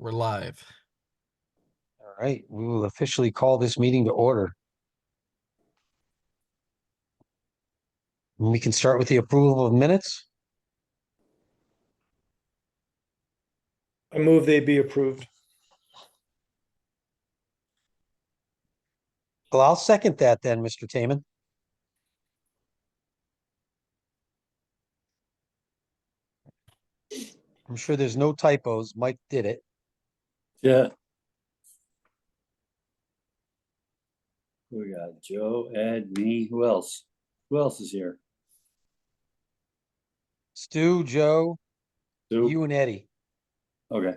We're live. All right, we will officially call this meeting to order. We can start with the approval of minutes. I move they be approved. Well, I'll second that then, Mr. Taman. I'm sure there's no typos. Mike did it. Yeah. We got Joe, Ed, me. Who else? Who else is here? Stu, Joe, Sue? you and Eddie. Okay.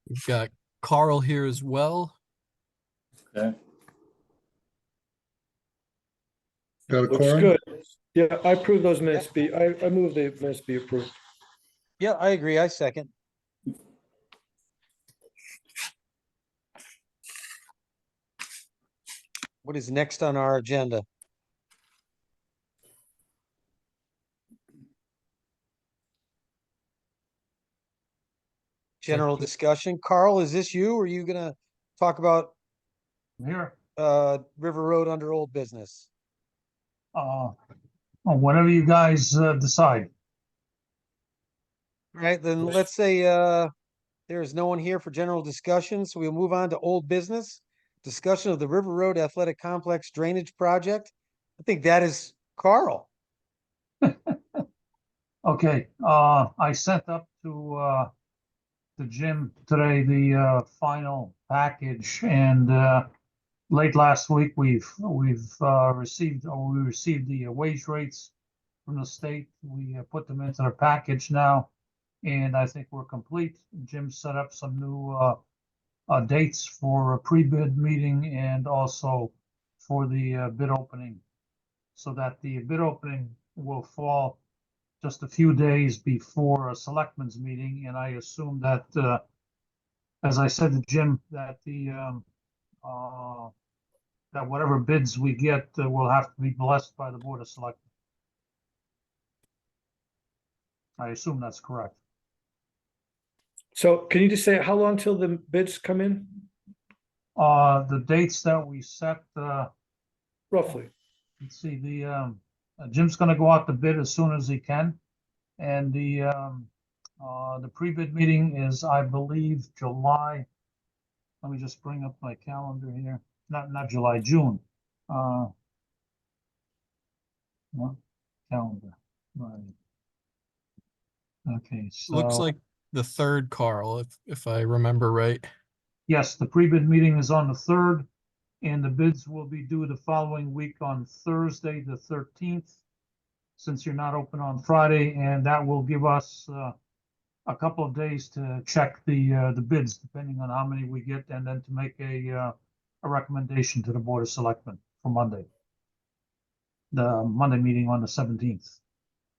We've got Carl here as well. Okay. Got a Looks quorum? good. Yeah, I approve those minutes I move the minutes be approved. Yeah, I agree. I second. What is next on our agenda? General discussion. Carl, is this you? Or are you gonna talk about Here, River Road under old business? whatever you guys decide. All right, then let's say there is no one here for general discussion, so we'll move on to old business. Discussion of the River Road Athletic Complex Drainage Project. I think that is Carl. Okay, I sent up to Jim today the final package, and late last week we received the wage rates from the state. We put them into the package now, and I think we're complete. Jim set up some new dates for a pre-bid meeting and also for the bid opening, so that the bid opening will fall just a few days before a selectmen's meeting. And I assume that, as I said to Jim, that that whatever bids we get will have to be blessed by the Board of Selectmen. I assume that's correct. So can you just say how long till the bids come in? The dates that we set, Roughly. let's see, Jim's gonna go out to bid as soon as he can. And the pre-bid meeting is, I believe, July. Let me just bring up my calendar here. Not July, June. What calendar? Right. Okay, so. Looks like the third, Carl, if I remember right. Yes, the pre-bid meeting is on the 3rd, and the bids will be due the following week on Thursday, the 13th, since you're not open on Friday, and that will give us a couple of days to check the bids, depending on how many we get, and then to make a recommendation to the Board of Selectmen for Monday. The Monday meeting on the 17th.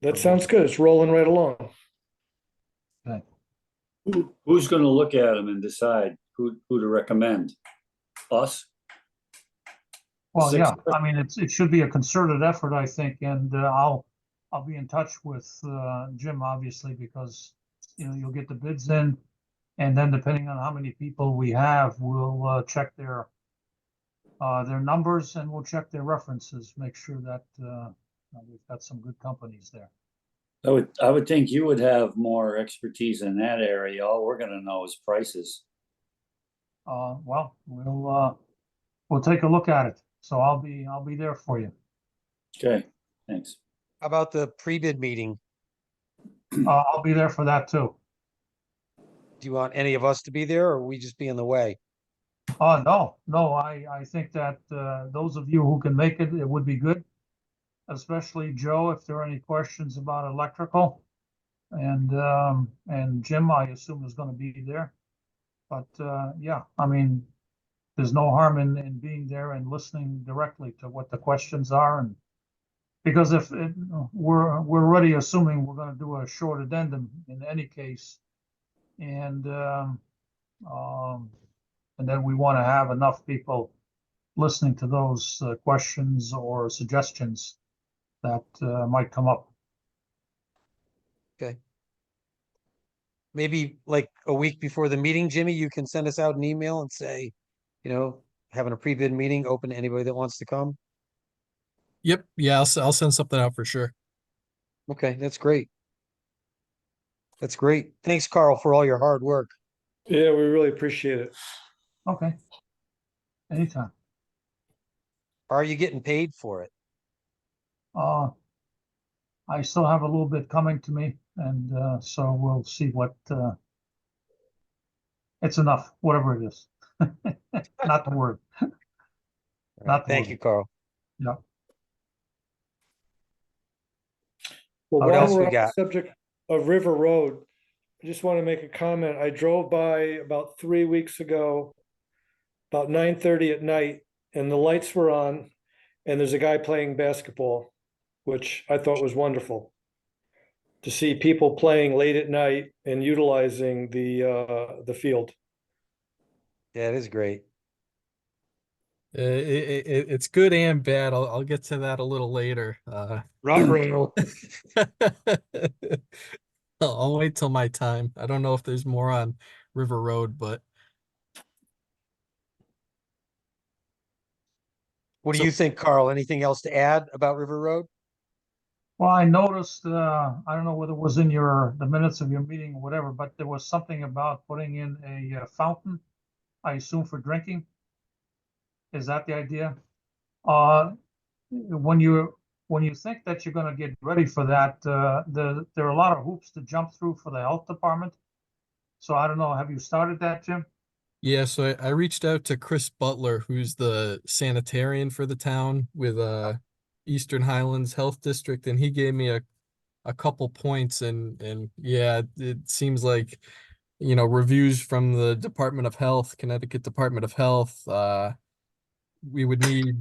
That sounds good. It's rolling right along. Okay. Who's going to look at them and decide who to recommend? Us? Well, yeah, I mean, it should be a concerted effort, I think, and I'll be in touch with Jim, obviously, because you'll get the bids in, and then depending on how many people we have, we'll check their numbers, and we'll check their references, make sure that we've got some good companies there. I would think you would have more expertise in that area. All we're going to know is prices. Well, we'll take a look at it. So I'll be there for you. Okay, thanks. How about the pre-bid meeting? I'll be there for that too. Do you want any of us to be there, or we just be in the way? No, I think that those of you who can make it, it would be good. Especially Joe, if there are any questions about electrical. And Jim, I assume, is going to be there. But yeah, I mean, there's no harm in being there and listening directly to what the questions are. And because we're already assuming we're going to do a short addendum in any case. And then we want to have enough people listening to those questions or suggestions that might come up. Okay. maybe like a week before the meeting, Jimmy, you can send us out an email and say, having a pre-bid meeting open to anybody that wants to come. Yep. Yeah, I'll send something out for sure. Okay, that's great. That's great. Thanks, Carl, for all your hard work. Yeah, we really appreciate it. Okay. Anytime. Are you getting paid for it? Uh, I still have a little bit coming to me, and so we'll see what it's enough, whatever it is. Not the word. All right, Not the thank word. you, Carl. Yeah. Well, What while else we're we on the got? subject of River Road, I just want to make a comment. I drove by about 3 weeks ago, about 9:30 at night, and the lights were on, and there's a guy playing basketball, which I thought was wonderful. To see people playing late at night and utilizing the field. Yeah, it is great. It's good and bad. I'll get to that a little later. Ruh-roh. I'll wait till my time. I don't know if there's more on River Road, but What do so you think, Carl? Anything else to add about River Road? Well, I noticed, I don't know whether it was in the minutes of your meeting or whatever, but there was something about putting in a fountain, I assume for drinking. Is that the idea? Uh, when you think that you're gonna get ready for that, there are a lot of hoops to jump through for the health department. So I don't know, have you started that, Jim? yeah, so I reached out to Chris Butler, who's the sanitarian for the town with Eastern Highlands Health District, and he gave me a couple points and yeah, it seems like reviews from the Department of Health, Connecticut Department of Health, we would need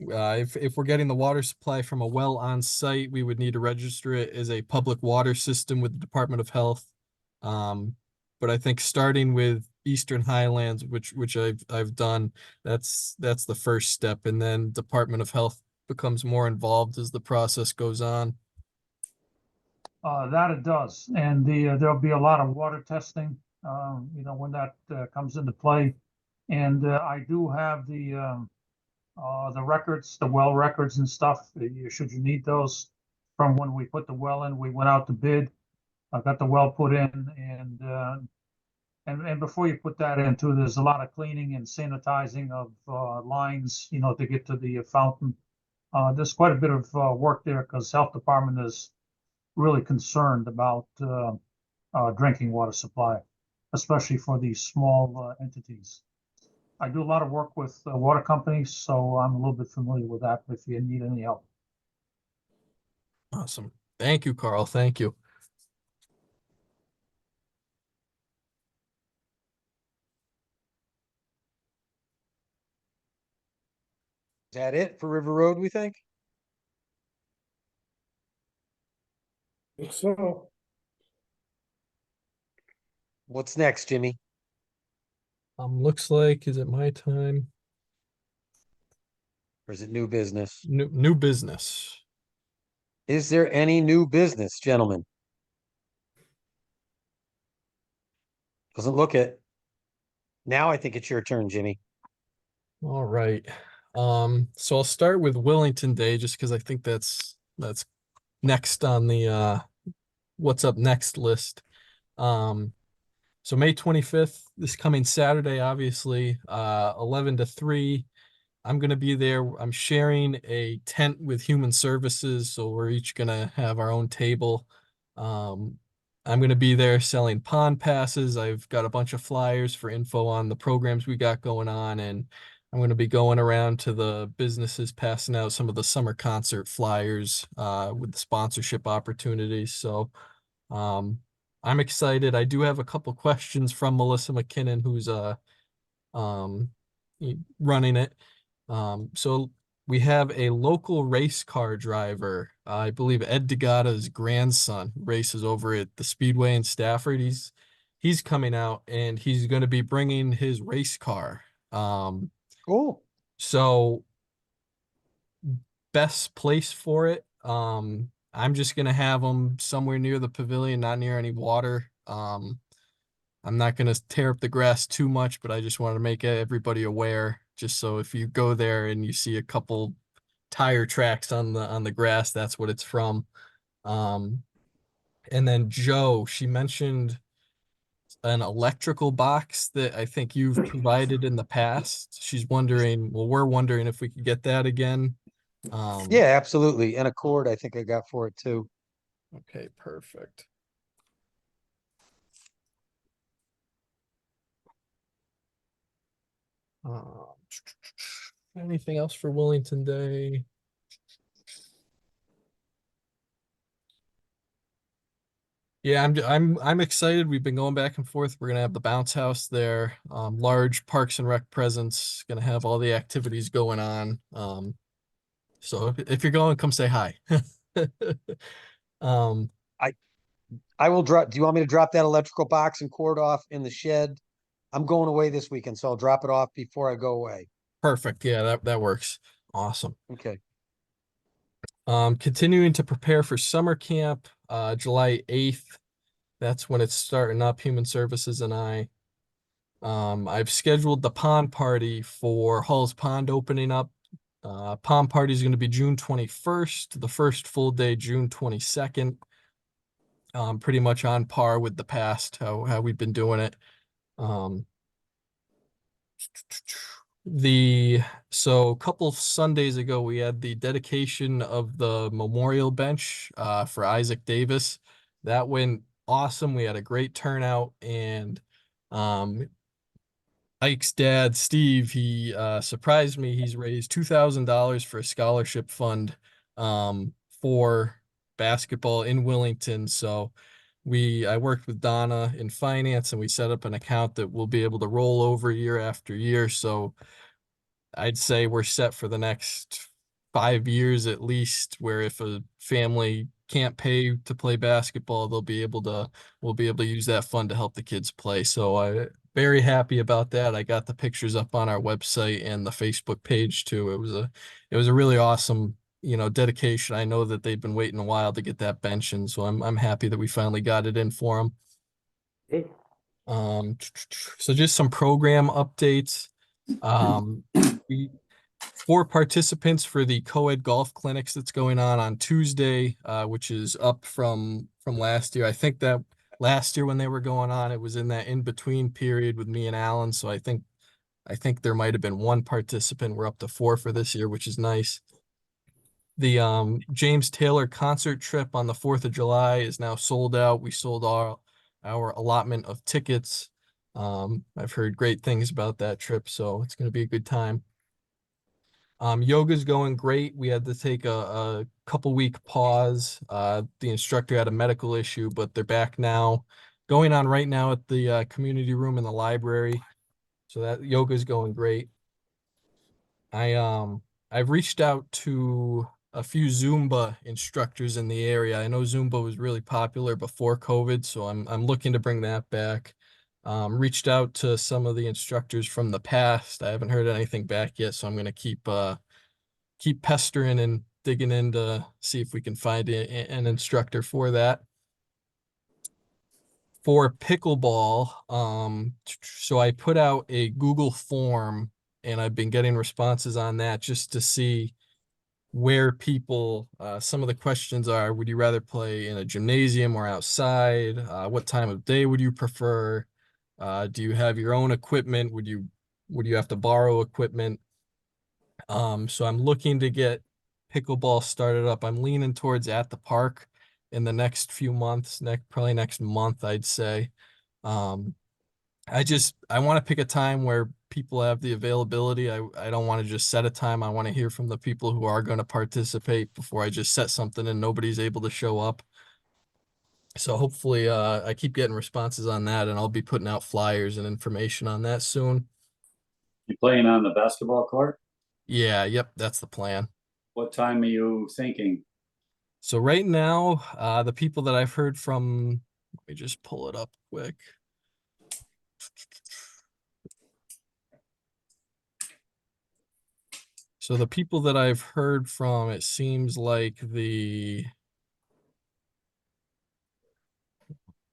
if we're getting the water supply from a well on site, we would need to register it as a public water system with the Department of Health. But I think starting with Eastern Highlands, which I've done, that's the first step, and then Department of Health becomes more involved as the process goes on. That it does, and there'll be a lot of water testing, when that comes into play. And I do have the records, the well records and stuff. Should you need those from when we put the well in, we went out to bid. I got the well put in, and before you put that in too, there's a lot of cleaning and sanitizing of lines, to get to the fountain. There's quite a bit of work there because health department is really concerned about drinking water supply, especially for these small entities. I do a lot of work with water companies, so I'm a little bit familiar with that if you need any help. Awesome. Thank you, Carl. Thank you. Is that it for River Road, we think? So, What's next, Jimmy? Looks like, is it my time? Or is it new business? New business. Is there any new business, gentlemen? Doesn't look it. Now I think it's your turn, Jimmy. All right. So I'll start with Wellington Day just because I think that's next on the what's up next list. So May 25th, this coming Saturday, obviously, 11 to 3. I'm gonna be there. I'm sharing a tent with Human Services, so we're each gonna have our own table. I'm gonna be there selling pond passes. I've got a bunch of flyers for info on the programs we got going on, and I'm gonna be going around to the businesses passing out some of the summer concert flyers with the sponsorship opportunities. So I'm excited. I do have a couple questions from Melissa McKinnon, who's um running it. So we have a local race car driver, I believe Ed DeGata's grandson, races over at the Speedway in Stafford. He's coming out and he's going to be bringing his race car. Cool. So best place for it. I'm just gonna have them somewhere near the pavilion, not near any water. I'm not gonna tear up the grass too much, but I just wanted to make everybody aware, just so if you go there and you see a couple tire tracks on the grass, that's what it's from. Um, and then Joe, she mentioned an electrical box that I think you've provided in the past. She's wondering, well, we're wondering if we could get that again. Yeah, absolutely. And a cord I think I got for it too. Okay, perfect. Uh, anything else for Wellington Day? Yeah, I'm excited. We've been going back and forth. We're gonna have the bounce house there, large Parks and Rec presence, gonna have all the activities going on. So if you're going, come say hi. Um, I will drop, do you want me to drop that electrical box and cord off in the shed? I'm going away this weekend, so I'll drop it off before I go away. perfect. Yeah, that works. Awesome. Okay. Continuing to prepare for summer camp, July 8th. That's when it's starting up, Human Services and I. I've scheduled the pond party for Hall's Pond opening up. Pond party is going to be June 21st, the first full day, June 22nd. Pretty much on par with the past, how we've been doing it. Um, so a couple Sundays ago, we had the dedication of the memorial bench for Isaac Davis. That went awesome. We had a great turnout, and Ike's dad, Steve, he surprised me. He's raised $2,000 for a scholarship fund for basketball in Wellington. So I worked with Donna in finance, and we set up an account that we'll be able to roll over year after year. So I'd say we're set for the next 5 years at least, where if a family can't pay to play basketball, we'll be able to use that fund to help the kids play. So I very happy about that. I got the pictures up on our website and the Facebook page too. It was a really awesome, dedication. I know that they've been waiting a while to get that bench in, so I'm happy that we finally got it in for them. Good. So just some program updates. We 4 participants for the co-ed golf clinics that's going on Tuesday, which is up from last year. I think that last year when they were going on, it was in that in-between period with me and Alan. So I think there might have been 1 participant. We're up to 4 for this year, which is nice. The James Taylor concert trip on the 4th of July is now sold out. We sold our allotment of tickets. I've heard great things about that trip, so it's going to be a good time. Yoga's going great. We had to take a couple week pause. The instructor had a medical issue, but they're back now. Going on right now at the community room in the library. So that yoga's going great. I've reached out to a few Zumba instructors in the area. I know Zumba was really popular before COVID, so I'm looking to bring that back. Reached out to some of the instructors from the past. I haven't heard anything back yet, so I'm gonna keep pestering and digging in to see if we can find an instructor for that. For pickleball, so I put out a Google form and I've been getting responses on that just to see where people, some of the questions are, would you rather play in a gymnasium or outside? What time of day would you prefer? Do you have your own equipment? Would you have to borrow equipment? So I'm looking to get pickleball started up. I'm leaning towards at the park in the next few months, probably next month, I'd say. Um, I want to pick a time where people have the availability. I don't want to just set a time. I want to hear from the people who are going to participate before I just set something and nobody's able to show up. So hopefully, I keep getting responses on that, and I'll be putting out flyers and information on that soon. You playing on the basketball court? Yeah, yep, that's the plan. What time are you thinking? So right now, the people that I've heard from, let me just pull it up quick. So the people that I've heard from, it seems like the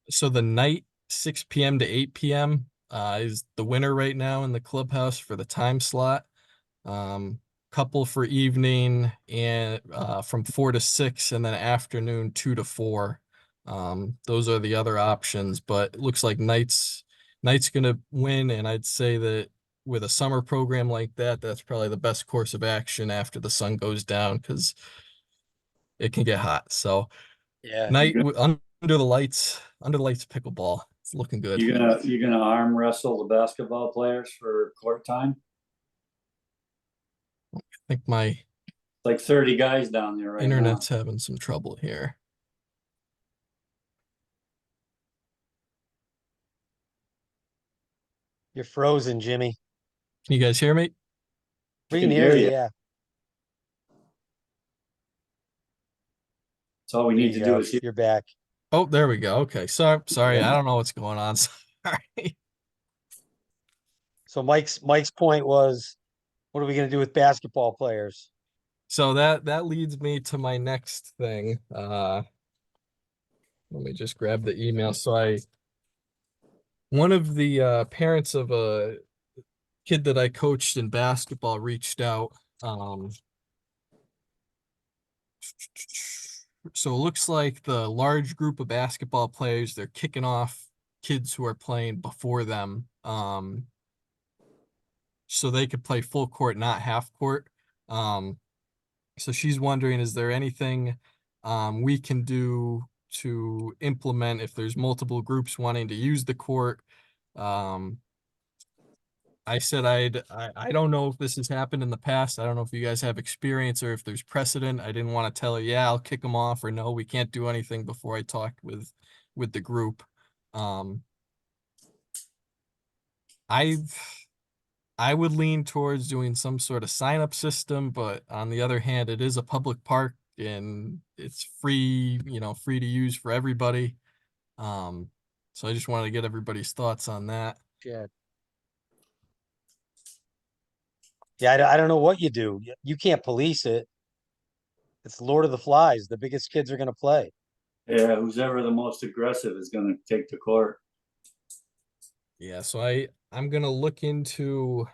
So the night 6 p.m. to 8 p.m. Is the winner right now in the clubhouse for the time slot. Couple for evening and from 4 to 6, and then afternoon 2 to 4. Those are the other options, but it looks like night's gonna win, and I'd say that with a summer program like that, that's probably the best course of action after the sun goes down because it can get hot. So Yeah. under the lights pickleball. It's looking good. You gonna arm wrestle the basketball players for court time? I think my Like 30 guys down there right now. internet's having some trouble here. You're frozen, Jimmy. Can you guys hear me? We can can hear hear you, you. yeah. That's all we There need you to do go. is You're back. Oh, there we go. Okay. Sorry. Yeah. I don't know what's going on. Sorry. So Mike's point was, what are we gonna do with basketball players? So that leads me to my next thing. Let me just grab the email. One of the parents of a kid that I coached in basketball reached out. So it looks like the large group of basketball players, they're kicking off kids who are playing before them. So they could play full court, not half court. So she's wondering, is there anything we can do to implement if there's multiple groups wanting to use the court? I said I don't know if this has happened in the past. I don't know if you guys have experience or if there's precedent. I didn't want to tell her, yeah, I'll kick them off, or no, we can't do anything before I talk with the group. I've I would lean towards doing some sort of sign up system, but on the other hand, it is a public park and it's free, free to use for everybody. So I just wanted to get everybody's thoughts on that. Yeah. Yeah, I don't know what you do. You can't police it. It's Lord of the Flies. The biggest kids are gonna play. yeah, who's ever the most aggressive is gonna take the court. Yeah, so I'm gonna look into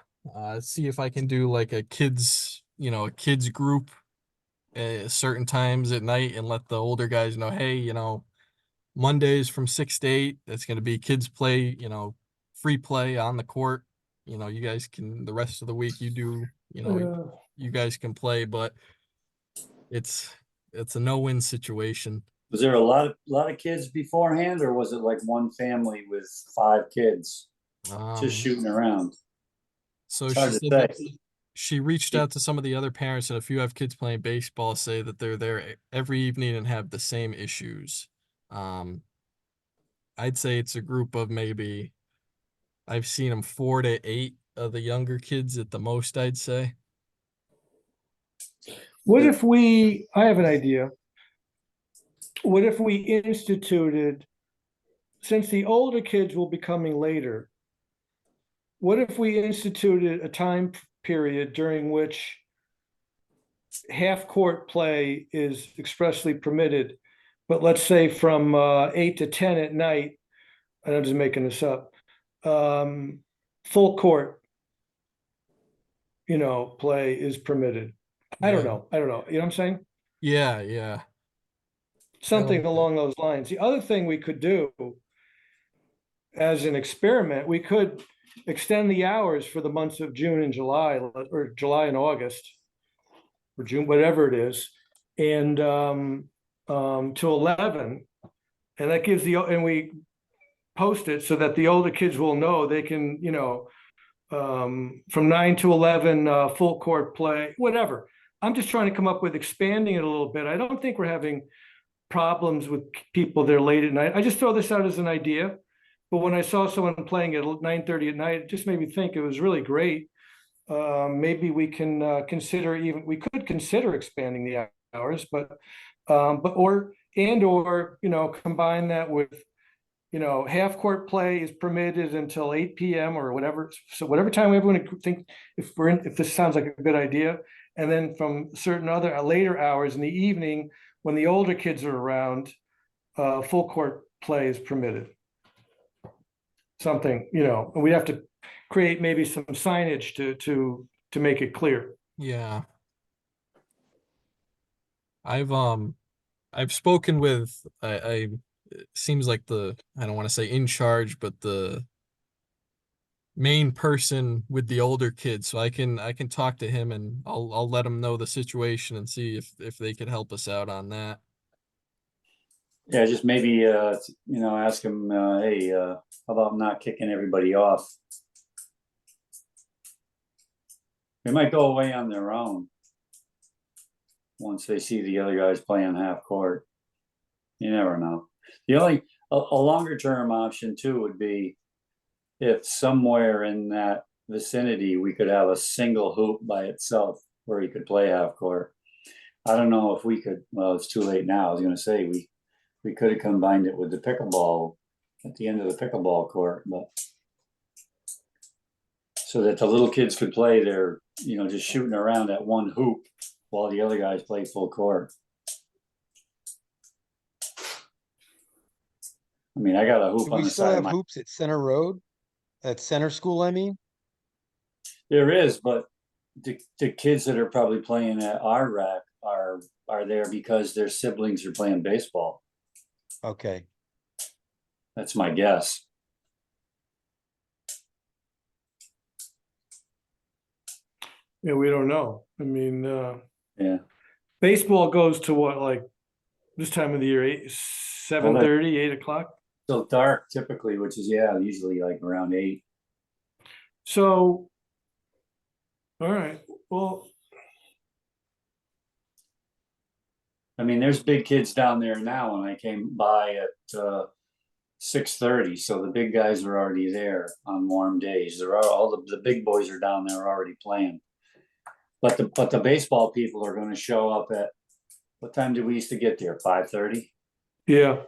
see if I can do like a kids group at certain times at night and let the older guys know, hey, Mondays from 6 to 8, that's gonna be kids play, free play on the court. You guys can the rest of the week you guys can play, but it's it's a no-win situation. Was there a lot of kids beforehand, or was it like one family with 5 kids Um, just shooting around? so It's she hard to said that say. she reached out to some of the other parents, and a few have kids playing baseball say that they're there every evening and have the same issues. Um, I'd say it's a group of maybe I've seen them 4 to 8 of the younger kids at the most, I'd say. What if I have an idea. What if we instituted, since the older kids will be coming later, what if we instituted a time period during which half court play is expressly permitted, but let's say from 8 to 10 at night, I'm just making this up, full court, play is permitted. I don't Yeah. know. You know what I'm saying? Yeah, yeah. Something along those lines. The other thing we could do as an experiment, we could extend the hours for the months of June and July, or July and August, or June, whatever it is, and to 11. And that gives and we post it so that the older kids will know they can, from 9 to 11, full court play, whatever. I'm just trying to come up with expanding it a little bit. I don't think we're having problems with people there late at night. I just throw this out as an idea. But when I saw someone playing at 9:30 at night, it just made me think it was really great. Maybe we can we could consider expanding the hours, but or combine that with, half court play is permitted until 8 p.m. or whatever. So whatever time everyone think, if this sounds like a good idea, and then from certain other later hours in the evening when the older kids are around, full court play is permitted. Something, you know, and we'd have to create maybe some signage to make it clear. Yeah. I've spoken with it seems like I don't want to say in charge, but the main person with the older kids. So I can talk to him and I'll let him know the situation and see if they could help us out on that. Yeah, just maybe, ask them, hey, how about not kicking everybody off? They might go away on their own once they see the other guys playing half court. You never know. A longer term option too would be if somewhere in that vicinity we could have a single hoop by itself where you could play half court. I don't know if we could, well, it's too late now. I was gonna say we could have combined it with the pickleball at the end of the pickleball court, but so that the little kids could play their, just shooting around at one hoop while the other guys play full court. I mean, I got a hoop Do on we the still side of have my, hoops at Center Road? At Center School, I mean? there is, but the kids that are probably playing at our rack are there because their siblings are playing baseball. Okay. That's my guess. Yeah, we don't know. I mean, Yeah. baseball goes to what, like this time of the year, 7:30, 8 o'clock. Still dark typically, which is, yeah, usually like around 8. So, all right, well, I mean, there's big kids down there now, and I came by at 6:30, so the big guys are already there on warm days. There are all the big boys are down there already playing. But the baseball people are going to show up at, what time did we used to get there? 5:30. yeah.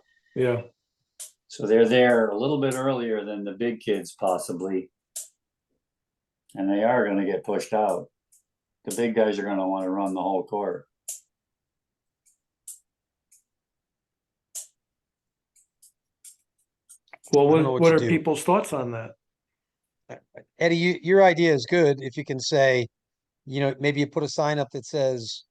So they're there a little bit earlier than the big kids possibly, and they are going to get pushed out. The big guys are going to want to run the whole court. Well, I don't know what what you are do. people's thoughts on that? Eddie, your idea is good. If you can say, maybe you put a sign up that says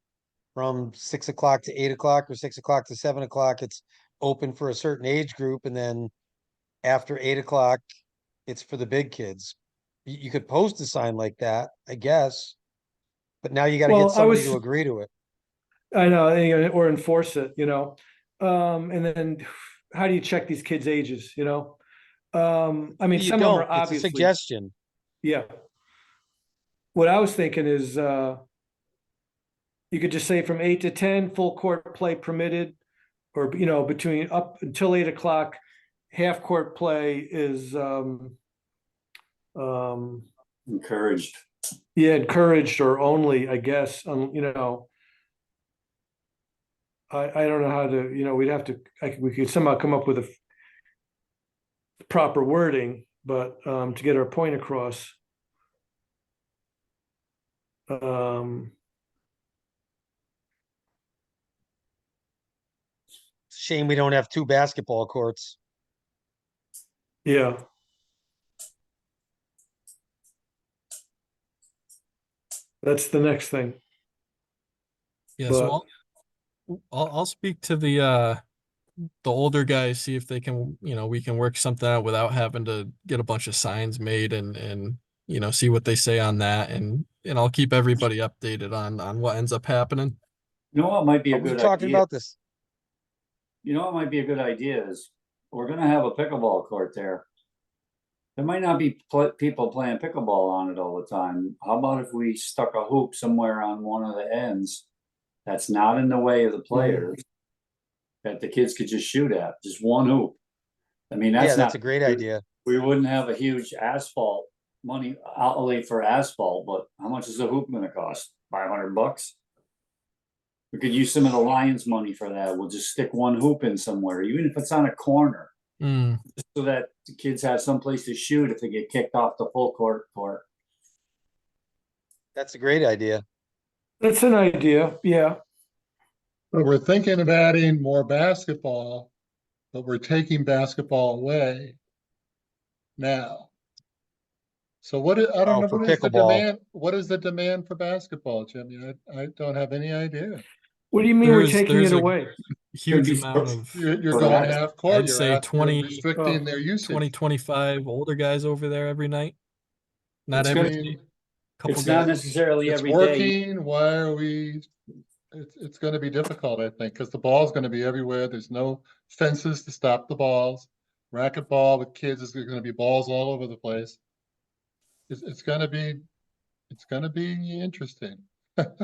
from 6 o'clock to 8 o'clock or 6 o'clock to 7 o'clock, it's open for a certain age group. And then after 8 o'clock, it's for the big kids. You could post a sign like that, I guess. But now you got to Well, get somebody to agree to it. I know, or enforce it, and then how do you check these kids' ages, I mean, You some of them don't, are it's a obviously, suggestion. yeah. What I was thinking is, you could just say from 8 to 10, full court play permitted, or, between up until 8 o'clock, half court play is, Encouraged. yeah, encouraged or only, I guess, I don't know how to, we'd have to, we could somehow come up with a proper wording, but, to get our point across. Shame we don't have 2 basketball courts. Yeah, that's the next thing. Yeah, But- so I'll speak to the older guys, see if they can, we can work something out without having to get a bunch of signs made and see what they say on that and I'll keep everybody updated on what ends up happening. You know what might be a Are we good talking idea? about this? You know what might be a good idea is we're going to have a pickleball court there. There might not be people playing pickleball on it all the time. How about if we stuck a hoop somewhere on one of the ends that's not in the way of the players that the kids could just shoot at, just one hoop. I mean, Yeah, that's that's not a great idea. We wouldn't have a huge asphalt money outlay for asphalt, but how much is a hoop going to cost? $500. We could use some of the Lions money for that. We'll just stick one hoop in somewhere, even if it's on a corner, so that the kids have someplace to shoot if they get kicked off the full court. That's a great idea. That's an idea, yeah. But we're thinking of adding more basketball but we're taking basketball away now. So I don't Oh, know, for what is the pickleball. demand? What is the demand for basketball, Jimmy? I don't have any idea. What do you mean we're There's taking it a away? huge be amount sports. of, You're For going that, half court, I'd you're say asking, you're 20, restricting their 20, usage. 25 older guys over there every night. Not It's I every good. day, mean, couple It's not guys. necessarily it's every day. working. Why are we? It's going to be difficult, I think, because the ball's going to be everywhere. There's no fences to stop the balls. Racquetball with kids is going to be balls all over the place. It's going to be, it's going to be interesting. It's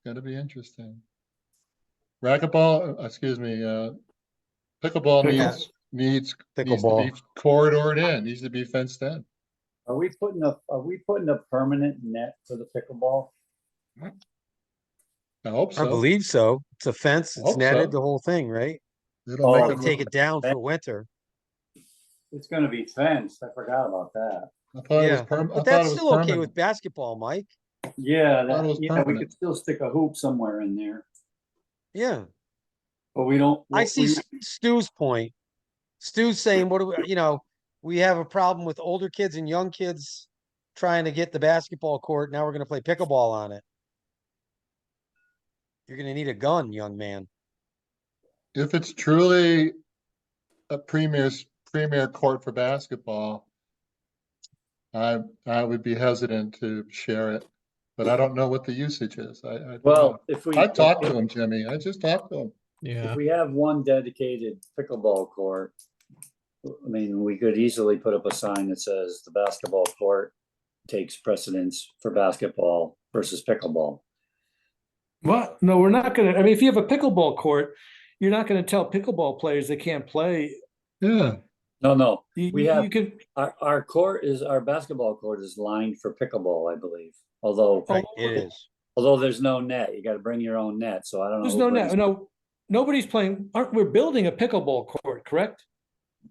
going to be interesting. Racquetball, excuse me, pickleball Pickle- needs to Pickleball. be corridored in, needs to be fenced in. Are we putting a permanent net for the pickleball? I hope I so. believe so. It's a fence, I it's hope netted, so. the whole thing, right? It'll Oh, make They them take look, it down for winter. It's gonna be fenced. I forgot about that. I thought it was Yeah, I but thought that's it was still okay permanent. with basketball, Mike. Yeah, Thought it was we permanent. could still stick a hoop somewhere in there, Yeah. but we don't. I see Stu's point. Stu's saying, what do we, we have a problem with older kids and young kids trying to get the basketball court. Now we're going to play pickleball on it. You're going to need a gun, young man. If it's truly a premier court for basketball, I would be hesitant to share it, but I don't know what the usage is. I don't know. Well, if we I talked to him, Jimmy. I just talked to him. Yeah. if we have one dedicated pickleball court, I mean, we could easily put up a sign that says the basketball court takes precedence for basketball versus pickleball. What? No, we're not gonna, I mean, if you have a pickleball court, you're not gonna tell pickleball players they can't play. Yeah. No, You, we you have could, our basketball court is lined for pickleball, I believe. Although Right, it is. there's no net, you got to bring your own net. So I don't know. there's who no, brings- no, nobody's playing, we're building a pickleball court, correct?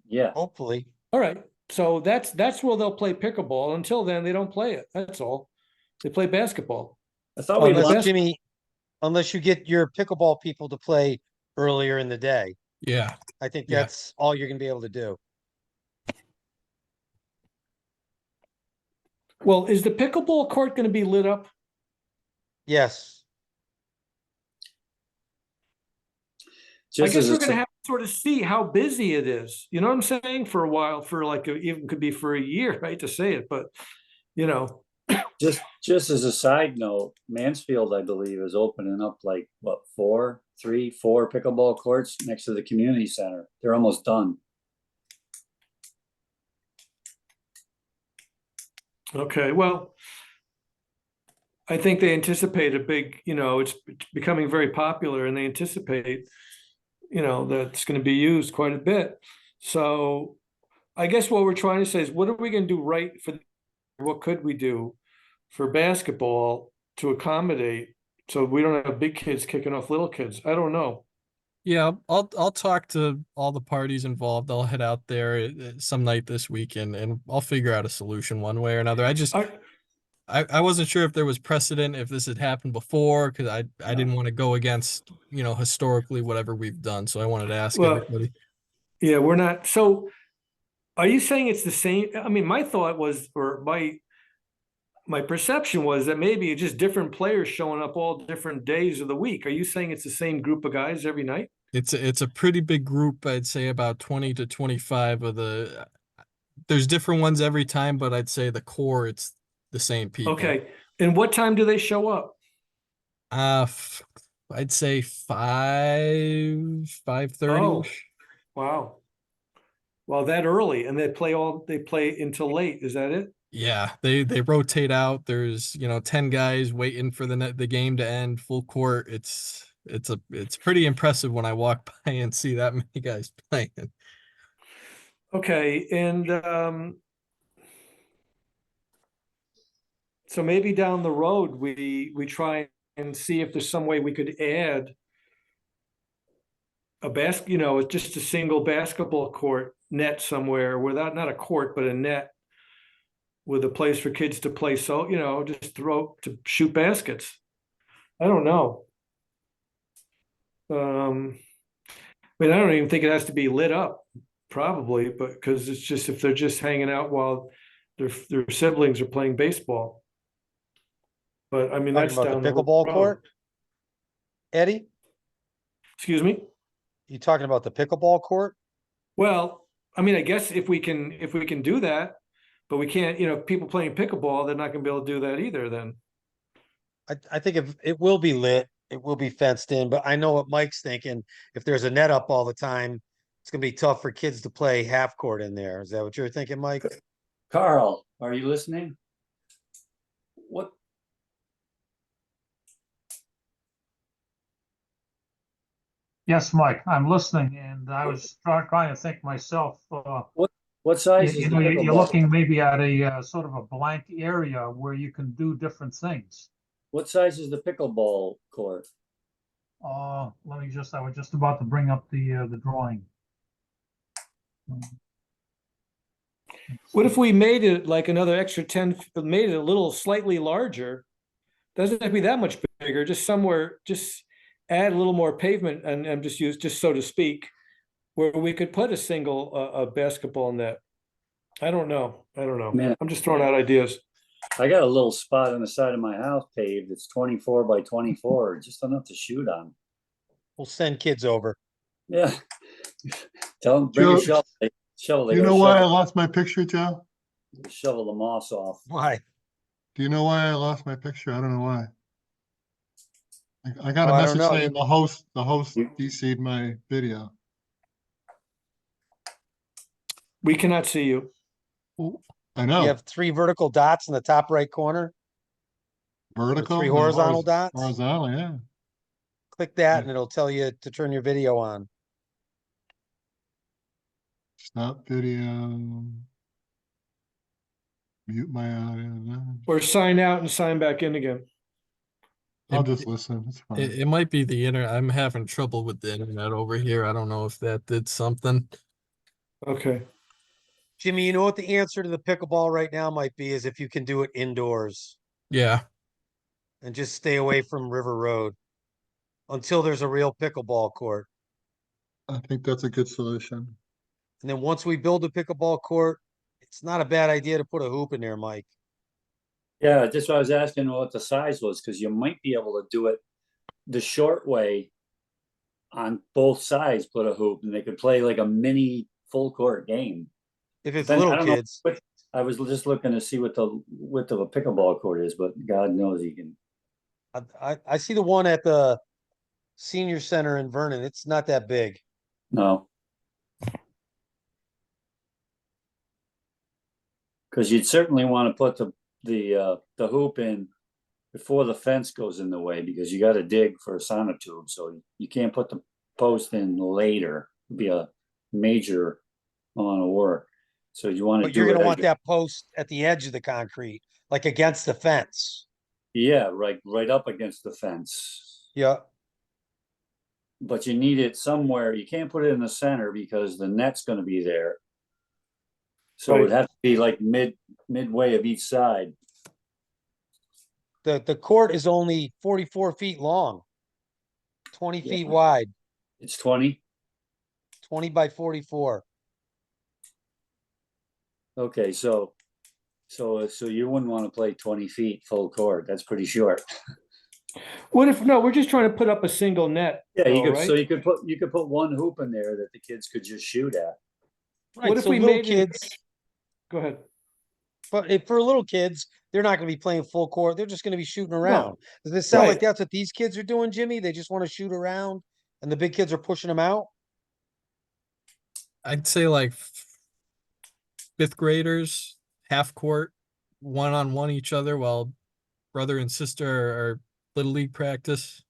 Yeah, Hopefully. All right, so that's where they'll play pickleball. Until then, they don't play it. That's all. They play basketball. I thought we Unless- lined, Jimmy, unless you get your pickleball people to play earlier in the day. Yeah. I think Yeah. that's all you're going to be able to do. Well, is the pickleball court gonna be lit up? Yes. I just guess as we're a, gonna have to sort of see how busy it is. You know what I'm saying? For a while, for like even could be for a year, right? To say it, but just as a side note, Mansfield, I believe, is opening up like what, four pickleball courts next to the community center. They're almost done. okay, well, I think they anticipate a big, it's becoming very popular and they anticipate, that it's going to be used quite a bit. So I guess what we're trying to say is, what are we going to do right for, what could we do for basketball to accommodate so we don't have big kids kicking off little kids? I don't know. Yeah, I'll talk to all the parties involved. I'll head out there some night this weekend and I'll figure out a solution one way or another. I wasn't sure if there was precedent, if this had happened before, because I didn't want to go against, historically whatever we've done. So I wanted to ask Well, everybody. Yeah, we're not. So are you saying it's the same? I mean, my thought was, or my perception was that maybe it's just different players showing up all different days of the week. Are you saying it's the same group of guys every night? It's a pretty big group. I'd say about 20 to 25 of there's different ones every time, but I'd say the core, it's the same people. Okay. And what time do they show up? I'd say 5:30. Oh, wow. Well, that early, and they play until late. Is that it? Yeah, they rotate out. There's 10 guys waiting for the game to end full court. It's pretty impressive when I walk by and see that many guys playing. Okay, and so maybe down the road we try and see if there's some way we could add just a single basketball court net somewhere without, not a court, but a net with a place for kids to play. So, just to shoot baskets. I don't know. I mean, I don't even think it has to be lit up, probably, but because it's just if they're just hanging out while their siblings are playing baseball. But I mean, Talking that's about down the the pickleball road. court? Eddie, Excuse me? you talking about the pickleball court? Well, I mean, I guess if we can do that, but we can't, people playing pickleball, they're not gonna be able to do that either then. I think if it will be lit, it will be fenced in, but I know what Mike's thinking. If there's a net up all the time, it's gonna be tough for kids to play half court in there. Is that what you're thinking, Mike? Carl, are you listening? What, Yes, Mike, I'm listening, and I was trying to think myself, what size is the you're pickleball? looking maybe at a sort of a blank area where you can do different things. What size is the pickleball court? I was just about to bring up the drawing. What if we made it like another extra 10, made it a little slightly larger? Doesn't have to be that much bigger, just somewhere, just add a little more pavement and just so to speak, where we could put a single, a basketball net. I don't know. Man. I'm just throwing out ideas. I got a little spot on the side of my house paved. It's 24 by 24, just enough to shoot on. We'll send kids over. Yeah. Tell them, bring a Joe, shovel. Shovel. They Do you gotta know why I shovel, lost my picture, Joe? shovel the moss off. Why? Do you know why I lost my picture? I don't know why. I got Oh, a I don't message know. saying the host You- DC'd my video. We cannot see you. I You know, have 3 vertical dots in the top right corner. vertical. 3 and horizontal dots. Horizontal, yeah. Click that and it'll tell you to turn your video on. Stop video. Mute my audio. No. Or sign out and sign back in again. I'll It- just listen. It's fine. It might be the internet. I'm having trouble with the internet over here. I don't know if that did something. Okay. Jimmy, you know what the answer to the pickleball right now might be is if you can do it indoors Yeah. and just stay away from River Road until there's a real pickleball court. I think that's a good solution. And then once we build a pickleball court, it's not a bad idea to put a hoop in there, Mike. Yeah, that's why I was asking what the size was, because you might be able to do it the short way on both sides, put a hoop, and they could play like a mini full court game. If it's Then, I little don't know kids. what- I was just looking to see what the width of a pickleball court is, but God knows you can. I see the one at the senior center in Vernon. It's not that big. No. Because you'd certainly want to put the hoop in before the fence goes in the way, because you got to dig for a sonotube, so you can't put the post in later. It'd be a major amount of work. So you want to But do you're it. gonna want that post at the edge of the concrete, like against the fence. Yeah, right up against the fence. Yeah. But you need it somewhere. You can't put it in the center because the net's going to be there. So it'd Right. have to be like midway of each side. The court is only 44 feet long, 20 Yeah. feet wide, It's 20. 20 by 44. Okay, so you wouldn't want to play 20 feet full court. That's pretty short. What if, no, we're just trying to put up a single net. Yeah, you though, could, right? so you could put one hoop in there that the kids could just shoot at. Right, What if so we little made it- kids, Go ahead. but if for little kids, they're not gonna be playing full court. They're just gonna be shooting around. Does this sound like Right. that's what these kids are doing, Jimmy? They just wanna shoot around and the big kids are pushing them out? I'd say like fifth graders, half court, one-on-one each other while brother and sister are little league practice.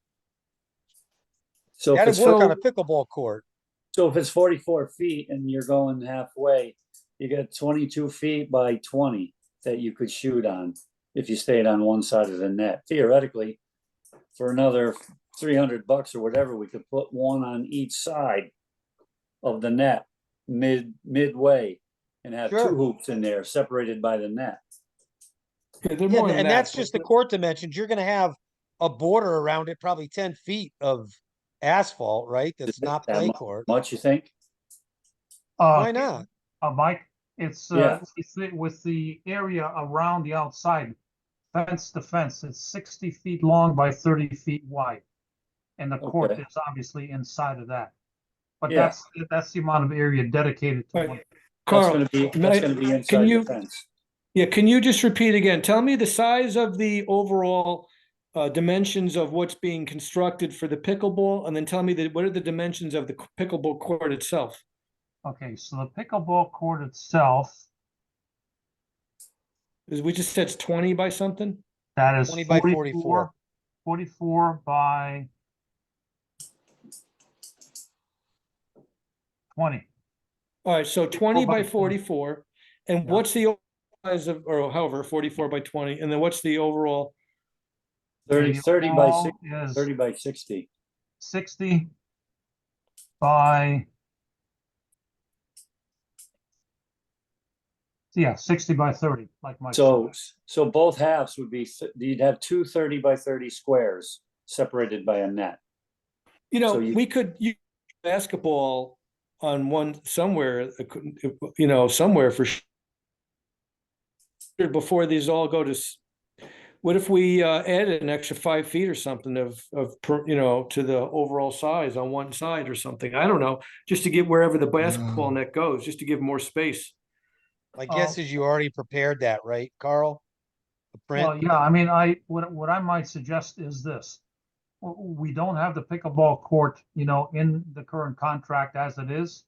So if That'd it's work on a so- pickleball court. so if it's 44 feet and you're going halfway, you got 22 feet by 20 that you could shoot on if you stayed on one side of the net. Theoretically, for another $300 or whatever, we could put one on each side of the net midway and have Sure. two hoops in there separated by the net. Yeah, they're Yeah, more than and that, that's but just the court dimensions. You're gonna have a border around it, probably 10 feet of asphalt, right? That's not That play mu- court. Much, you think? Why not? Mike, it's, Yeah. with the area around the outside, fence to fence, it's 60 feet long by 30 feet wide. And the court Okay. is obviously inside of that. But Yeah. that's the amount of area dedicated to Right. one. That's Carl, gonna be can inside the you, fence. yeah, can you just repeat again? Tell me the size of the overall dimensions of what's being constructed for the pickleball, and then tell me what are the dimensions of the pickleball court itself? Okay, so the pickleball court itself, Because we just said it's 20 by something? that is 20 by 44. 44 by 20. All right, so 20 by by 20. 44. And Yeah. what's the size of, or however, 44 by 20, and then what's the overall? 30 The 30 by wall 60, is 30 by 60. 60 by, yeah, 60 by 30, like Mike So, said. so both halves would be, you'd have two 30 by 30 squares separated by a net. You know, So you- we could use basketball on one somewhere, you know, somewhere for sure before these all go to. What if we added an extra 5 feet or something you know, to the overall size on one side or something? I don't know, just to get wherever the basketball net goes, just to give more space. My guess is you already prepared that, right, Carl? The Well, print? yeah, I mean, what I might suggest is this. We don't have the pickleball court, in the current contract as it is,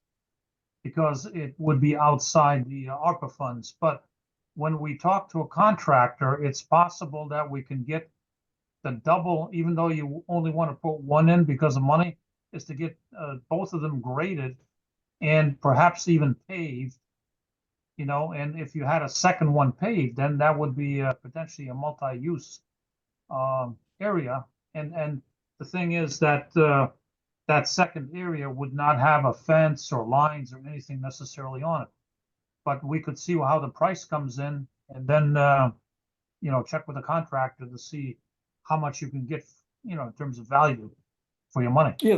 because it would be outside the ARPA funds. But when we talk to a contractor, it's possible that we can get the double, even though you only want to put one in because of money, is to get both of them graded and perhaps even paved. And if you had a second one paved, then that would be potentially a multi-use area. And the thing is that that second area would not have a fence or lines or anything necessarily on it. But we could see how the price comes in, and then check with the contractor to see how much you can get, in terms of value for your money. Yeah,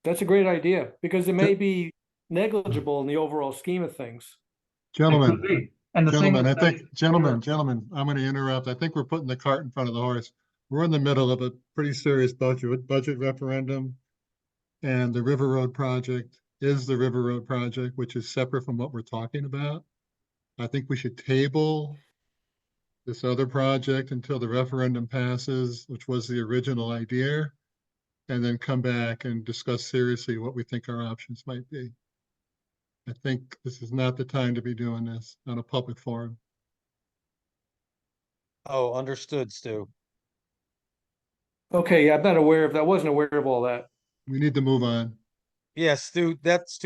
that's a great idea, because it may be negligible in the overall scheme of things. It Gentlemen, could be. And the thing gentlemen, I is that- think, gentlemen, I'm gonna interrupt. I think we're putting the cart in front of the horse. We're in the middle of a pretty serious budget referendum. And the River Road project is the River Road project, which is separate from what we're talking about. I think we should table this other project until the referendum passes, which was the original idea, and then come back and discuss seriously what we think our options might be. I think this is not the time to be doing this on a public forum. Oh, understood, Stu. Okay, yeah, I'm not aware of that. I wasn't aware of all that. We need to move on. Yeah, Stu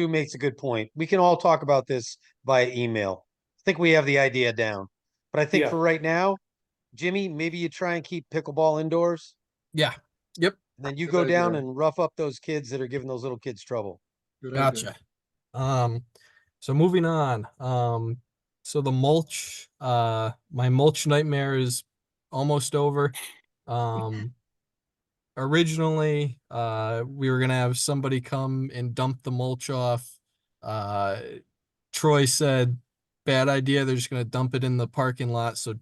makes a good point. We can all talk about this via email. I think we have the idea down. But I think Yeah. for right now, Jimmy, maybe you try and keep pickleball indoors. Yeah. Yep. And then you Good go down idea. and rough up those kids that are giving those little kids trouble. Good idea. Gotcha. So moving on. So the mulch, my mulch nightmare is almost over. Originally, we were gonna have somebody come and dump the mulch off. Troy said, bad idea. They're just gonna dump it in the parking lot. So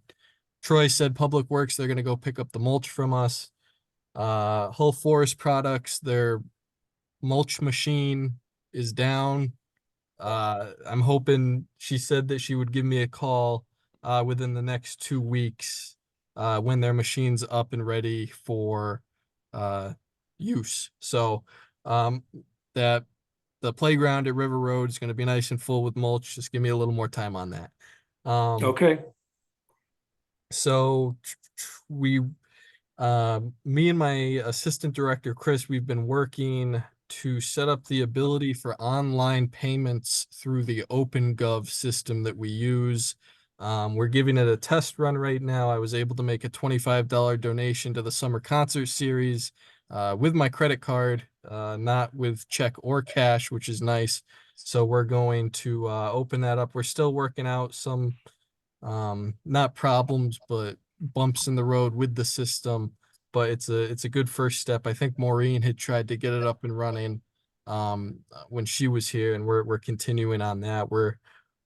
Troy said Public Works, they're gonna go pick up the mulch from us. Hull Forest Products, their mulch machine is down. I'm hoping, she said that she would give me a call within the next 2 weeks when their machine's up and ready for use. So that the playground at River Road is going to be nice and full with mulch. Just give me a little more time on that. Okay, So we me and my assistant director, Chris, we've been working to set up the ability for online payments through the OpenGov system that we use. We're giving it a test run right now. I was able to make a $25 donation to the summer concert series with my credit card, not with check or cash, which is nice. So we're going to open that up. We're still working out some not problems, but bumps in the road with the system. but it's a good first step. I think Maureen had tried to get it up and running when she was here, and we're continuing on that. We're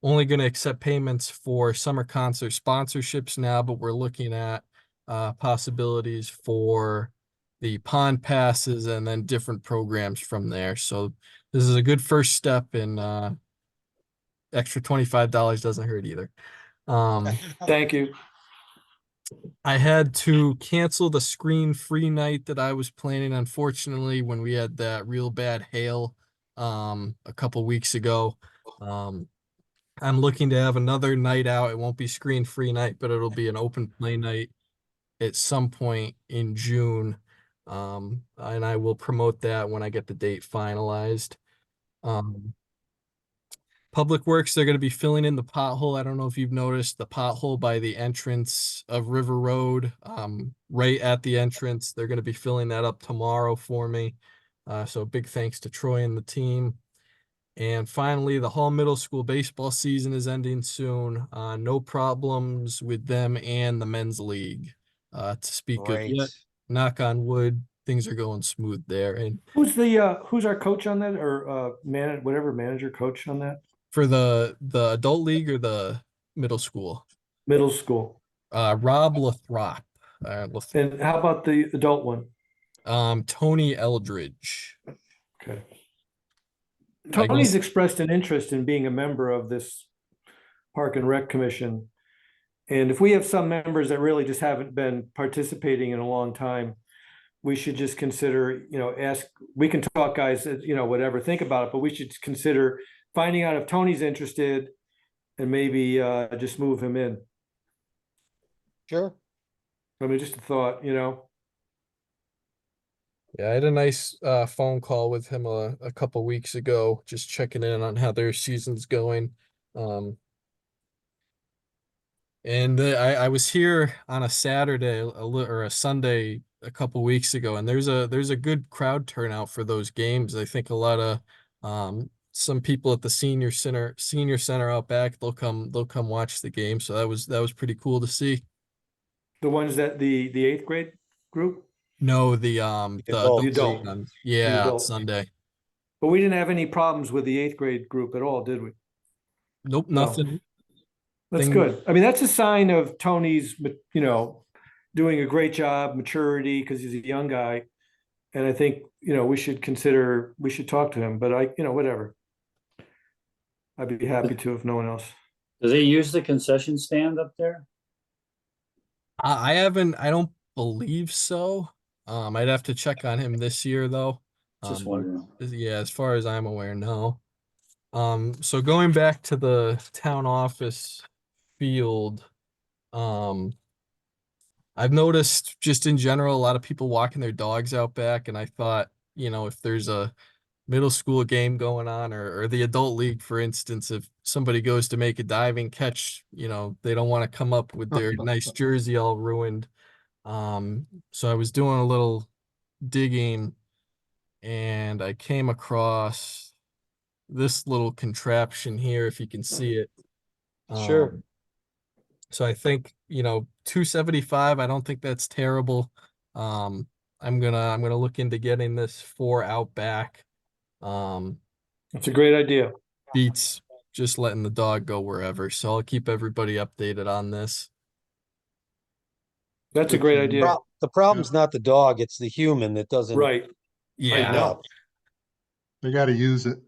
only going to accept payments for summer concert sponsorships now, but we're looking at possibilities for the pond passes and then different programs from there. So this is a good first step, and extra $25 doesn't hurt either. Thank you. I had to cancel the screen-free night that I was planning, unfortunately, when we had that real bad hail a couple weeks ago. I'm looking to have another night out. It won't be screen-free night, but it'll be an open play night at some point in June. And I will promote that when I get the date finalized. Public Works, they're going to be filling in the pothole. I don't know if you've noticed the pothole by the entrance of River Road, right at the entrance. They're going to be filling that up tomorrow for me. So big thanks to Troy and the team. And finally, the Hall Middle School baseball season is ending soon. No problems with them and the men's league to speak of yet. Great. Knock on wood, things are going smooth there. And Who's our coach on that, or manager coach on that? for the adult league or the middle school? Middle school. Rob Lathrop. And how about the adult one? Tony Eldridge. Okay. I Tony's guess- expressed an interest in being a member of this Park and Rec Commission. And if we have some members that really just haven't been participating in a long time, we should just consider, we can talk, guys, whatever, think about it, but we should consider finding out if Tony's interested and maybe just move him in. Sure. I mean, just a thought, Yeah, I had a nice phone call with him a couple weeks ago, just checking in on how their season's going. And I was here on a Saturday or a Sunday a couple weeks ago, and there's a good crowd turnout for those games. I think a lot of some people at the senior center out back, they'll come watch the game. So that was pretty cool to see. the ones that the 8th grade group, No, the adult. The adult. league on- The yeah, on adult. Sunday. but we didn't have any problems with the 8th grade group at all, did we? Nope, No. nothing. That's Thing- good. I mean, that's a sign of Tony's, doing a great job, maturity, because he's a young guy. And I think, we should talk to him, but whatever. I'd be happy to if no one else. Do they use the concession stand up there? I don't believe so. I'd have to check on him this year though. Just But wondering. yeah, as far as I'm aware, no. So going back to the town office field, I've noticed just in general a lot of people walking their dogs out back, and I thought, if there's a middle school game going on or the adult league, for instance, if somebody goes to make a diving catch, they don't want to come up with their nice jersey all ruined. So I was doing a little digging, and I came across this little contraption here, if you can see it. Sure. So I think, 275, I don't think that's terrible. I'm gonna look into getting this for out back. It's a great idea. Beats just letting the dog go wherever. So I'll keep everybody updated on this. That's a great idea. The problem's not the dog, it's the human that doesn't Right. I Yeah. know. They gotta use it.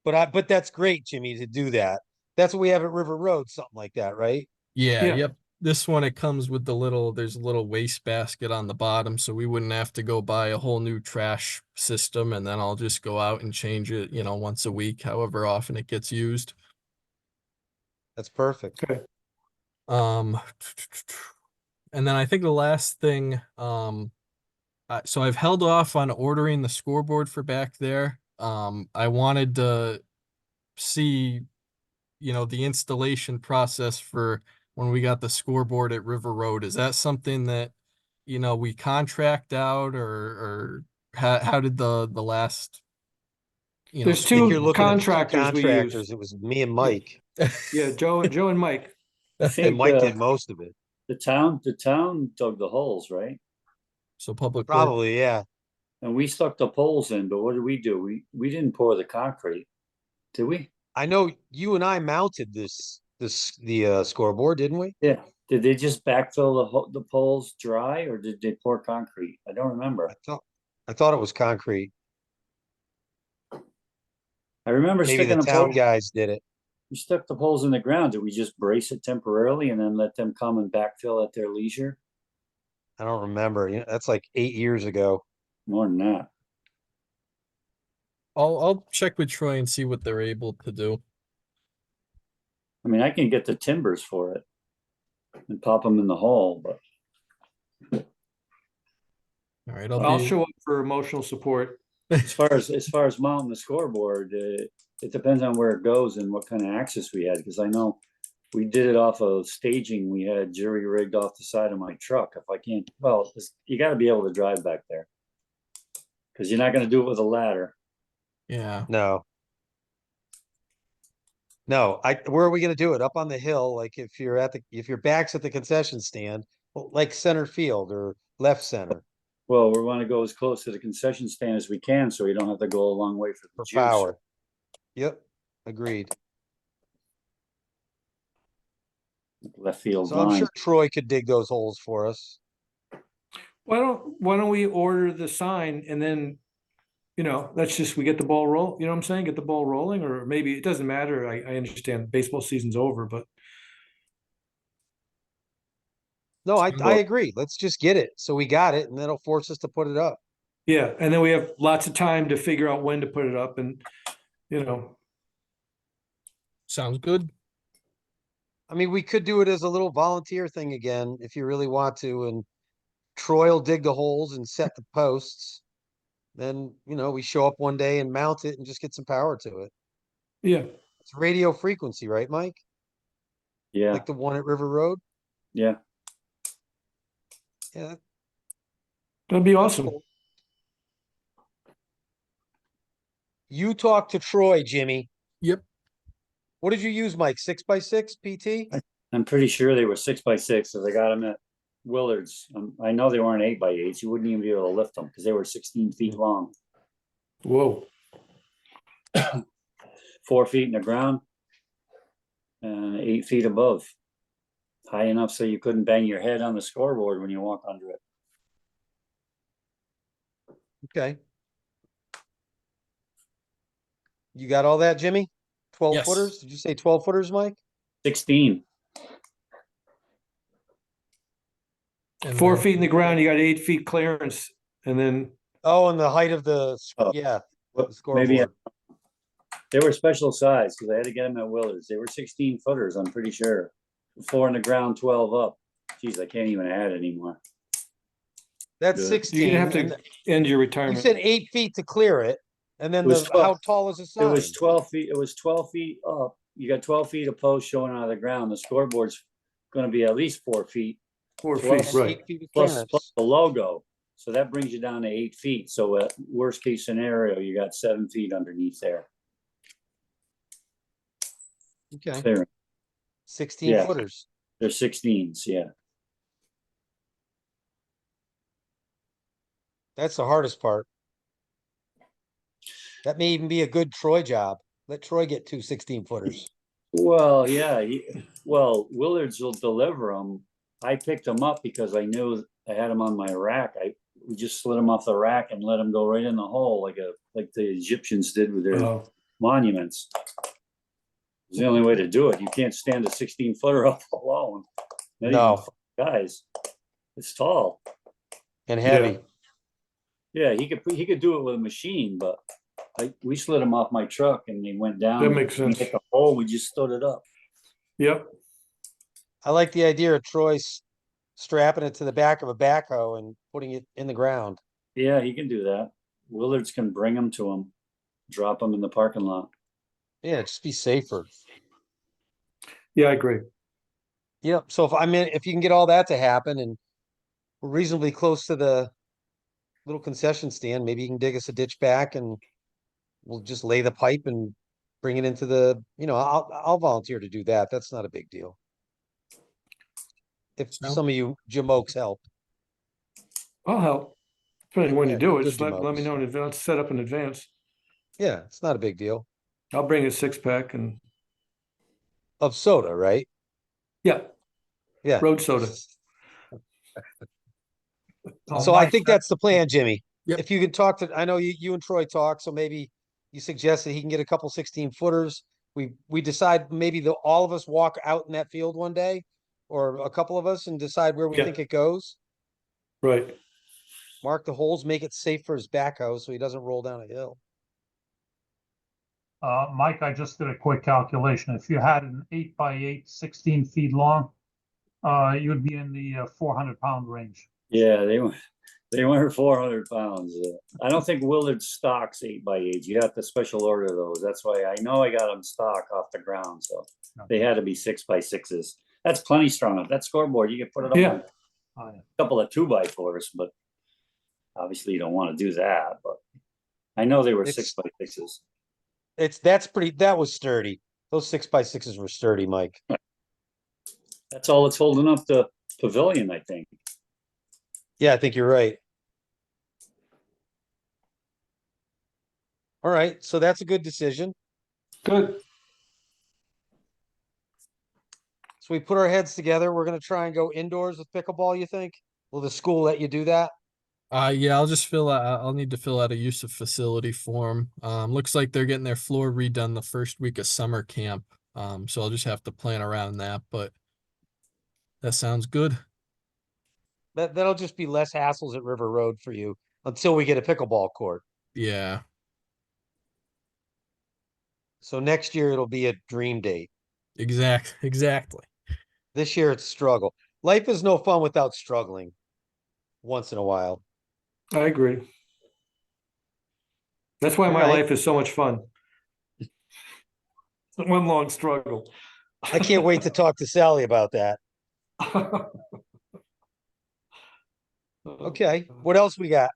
But that's great, Jimmy, to do that. That's what we have at River Road, something like that, right? Yeah, Yeah. yep. This one, it comes with there's a little waste basket on the bottom, so we wouldn't have to go buy a whole new trash system, and then I'll just go out and change it, once a week, however often it gets used. That's perfect. Okay. And then I think the last thing, so I've held off on ordering the scoreboard for back there. I wanted to see, the installation process for when we got the scoreboard at River Road. Is that something that, we contract out, or how did the last, There's I think two you're looking at the two contractors we contractors. use. It was me and Mike, Yeah, Joe and Mike. I and think Mike did most of it. the town dug the holes, right? So Public Works. Probably, yeah. And we stuck the poles in, but what did we do? We didn't pour the concrete, did we? I know you and I mounted the scoreboard, didn't we? Yeah. Did they just backfill the poles dry, or did they pour concrete? I don't remember. I thought it was concrete. I remember Maybe sticking the the town poles. guys did it. We stuck the poles in the ground. Did we just brace it temporarily and then let them come and backfill at their leisure? I don't remember. You know, that's like 8 years ago. More than that. I'll check with Troy and see what they're able to do. I mean, I can get the timbers for it and pop them in the hole, but All right, I'll show up for emotional support. as far as mounting the scoreboard, it depends on where it goes and what kind of access we had. Because I know we did it off of staging. We had jury rigged off the side of my truck. If I can't, well, you got to be able to drive back there because you're not going to do it with a ladder. Yeah. No. No, where are we gonna do it? Up on the hill, like if your back's at the concession stand, well, like center field or left center Well, we want to go as close to the concession stand as we can, so you don't have to go a long way for the for juice. power. Yep, agreed. Left field So I'm line. sure Troy could dig those holes for us. Why don't we order the sign and then, we get the ball roll, you know what I'm saying? Get the ball rolling, or maybe it doesn't matter. I understand baseball season's over, but No, I agree. Let's just get it. So we got it and that'll force us to put it up. yeah, and then we have lots of time to figure out when to put it up and, Sounds good. I mean, we could do it as a little volunteer thing again, if you really want to, and Troy will dig the holes and set the posts. Then, we show up one day and mount it and just get some power to it. yeah, It's radio frequency, right, Mike? Yeah, Like the one at River Road? yeah. Yeah. that'd be awesome. Cool. You talk to Troy, Jimmy. Yep. What did you use, Mike? 6x6 PT? I'm pretty sure they were 6x6, so I got them at Willard's. I know they weren't 8x8s. You wouldn't even be able to lift them because they were 16 feet long, Whoa. 4 feet in the ground, and 8 feet above, high enough so you couldn't bang your head on the scoreboard when you walk under it. Okay. You got all that, Jimmy? 12 Yes. footers? Did you say 12 footers, Mike? 16. And 4 then- feet in the ground, you got 8 feet clearance, and then Oh, and the height of the, Oh. yeah, Well, the maybe scoreboard. they were special size because I had to get them at Willard's. They were 16 footers, I'm pretty sure. 4 in the ground, 12 up. Geez, I can't even add anymore. That's Good. 16. you're gonna have and to end your You retirement. said 8 feet to clear it. And then It was 12. how tall is the It sign? was 12 feet. It was 12 feet up. You got 12 feet of post showing out of the ground. The scoreboard's going to be at least 4 feet 4 plus- feet, right? 8 feet of plus clearance. the logo. So that brings you down to 8 feet. So worst case scenario, you got 7 feet underneath there. Okay, Clear. 16 Yeah. footers. They're 16s. Yeah. That's the hardest part. That may even be a good Troy job. Let Troy get two 16 footers. Well, yeah. Well, Willards will deliver them. I picked them up because I knew I had them on my rack. We just slid them off the rack and let them go right in the hole like the Egyptians did with their Oh, monuments. It's the only way to do it. You can't stand a 16-footer up alone. Not even No. guys. It's tall. And heavy. Yeah, he could do it with a machine, but we slid him off my truck and he went down. That makes We sense. hit the hole. We just stood it up. yep. I like the idea of Troy strapping it to the back of a backhoe and putting it in the ground. Yeah, he can do that. Willards can bring them to him, drop them in the parking lot. Yeah, just be safer. Yeah, I agree. Yep. So if you can get all that to happen and we're reasonably close to the little concession stand, maybe you can dig us a ditch back and we'll just lay the pipe and bring it into the, I'll volunteer to do that. That's not a big deal. If So- some of you jamokes help. I'll help. Depending when you Yeah, do it, good just let me Marcus. know in advance, set up in advance. Yeah, it's not a big deal. I'll bring a 6-pack and, Of soda, right? yeah, Yeah. road soda. So I Mike, think that's the plan, Jimmy. Yep. If you can talk to, I know you and Troy talk, so maybe you suggest that he can get a couple 16-footers. We decide maybe all of us walk out in that field one day, or a couple of us, and decide where we Yeah. think it goes. Right. Mark the holes, make it safe for his backhoe so he doesn't roll down a hill. Mike, I just did a quick calculation. If you had an 8x8, 16 feet long, you'd be in the 400-pound range. Yeah, they weren't 400 pounds. I don't think Willard stocks 8x8s. You have to special order those. That's why I know I got them stock off the ground. So they had to be 6x6s. That's plenty strong enough. That scoreboard, you can put it up Yeah. on Oh, yeah. a couple of 2x4s, but obviously you don't want to do that. But I know they were It's- 6x6s. That was sturdy. Those 6x6s were sturdy, Mike. That's all that's holding up the pavilion, I think. Yeah, I think you're right. All right, so that's a good decision. Good. So we put our heads together. We're gonna try and go indoors with pickleball, you think? Will the school let you do that? Yeah, I'll just I'll need to fill out a use of facility form. Looks like they're getting their floor redone the first week of summer camp. So I'll just have to plan around that, but that sounds good. That'll just be less hassles at River Road for you until we get a pickleball court. Yeah, So next year it'll be a dream date. exactly. This year it's struggle. Life is no fun without struggling once in a while. I agree. That's why All my right. life is so much fun. One long struggle. I can't wait to talk to Sally about that. Okay, what else we got?